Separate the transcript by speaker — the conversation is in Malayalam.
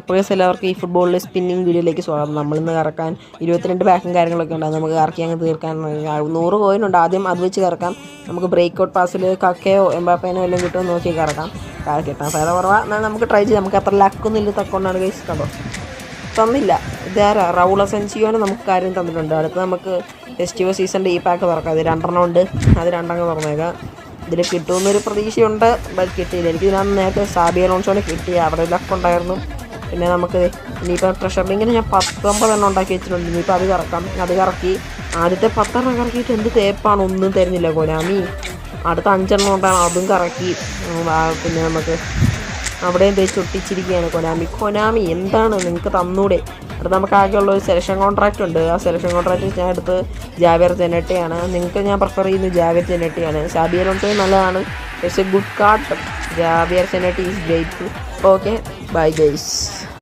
Speaker 1: അപ്പോൾ എല്ലാവർക്കും ഈ ഫുട്ബോളിൽ സ്പിന്നിങ് വീഡിയോയിലേക്ക് സ്വാഗതം. നമ്മളിന്ന് കറക്കാൻ 22 പാക്കും കാര്യങ്ങളൊക്കെ ഉണ്ട്. അത് നമുക്ക് കറക്കി അങ്ങ് തീർക്കാൻ 100 കോയിനുണ്ട്. ആദ്യം അത് വെച്ച് കറക്കാം. നമുക്ക് ബ്രേക്ക് ഔട്ട് പാസിൽ കക്കയോ എംബാപ്പേനോ എല്ലാം കിട്ടുമെന്ന് നോക്കി കറക്കാം. കിട്ടാൻ സാധ്യത കുറവാണ്. എന്നാൽ നമുക്ക് ട്രൈ ചെയ്യാം. നമുക്ക് അത്ര ലക്കൊന്നും ഇല്ല തക്കൊണ്ടാണ് കേസ് കണ്ടോ തന്നില്ല. ഇതാരാ റൗൾ അസെൻസിയോനെ നമുക്ക് കാര്യം തന്നിട്ടുണ്ട്. അടുത്ത് നമുക്ക് ഫെസ്റ്റിവൽ സീസണിൻ്റെ ഈ പാക്ക് തുറക്കാം. അത് 2 ഉണ്ട്. അത് 2 തുറന്നേക്കാം. ഇതിൽ കിട്ടുമെന്നൊരു പ്രതീക്ഷയുണ്ട്. ബട്ട് കിട്ടിയില്ല. എനിക്ക് ഇതിനകത്ത് നേരത്തെ സാബി അലോൺസോനെ കിട്ടി. അവിടെ ലക്കുണ്ടായിരുന്നു. പിന്നെ നമുക്ക് ഇനിയിപ്പോൾ ട്രഷർ ലിങ്കിന് ഞാൻ 19 ഉണ്ടാക്കി വെച്ചിട്ടുണ്ട്. ഇനിയിപ്പോൾ അത് കറക്കാം. അത് കറക്കി ആദ്യത്തെ 10 കറക്കിയിട്ട് എന്ത് തേപ്പാണ്, ഒന്നും തരുന്നില്ല കൊനാമി. അടുത്ത 5 ഉണ്ടാണ്, അതും കറക്കി. പിന്നെ നമുക്ക് അവിടെയും തേച്ചൊട്ടിച്ചിരിക്കുകയാണ് കൊനാമി എന്താണ് നിങ്ങൾക്ക് തന്നൂടെ. അടുത്ത് നമുക്ക് ആകെയുള്ള ഒരു സെലക്ഷൻ കോൺട്രാക്റ്റ് ഉണ്ട്. ആ സെലക്ഷൻ കോൺട്രാക്റ്റ് ഞാൻ എടുത്ത് ജാവിയർ ജെനറ്റയാണ്. നിങ്ങൾക്ക് ഞാൻ പ്രിഫർ ചെയ്യുന്നത് ജാവിയർ ജെനറ്റയാണ്. സാബി അലോൺസോയും നല്ലതാണ്. പക്ഷേ ഗുഡ് കാർഡ്. ജാവിയർ ജെനറ്റി is grateful. Okay, bye guys.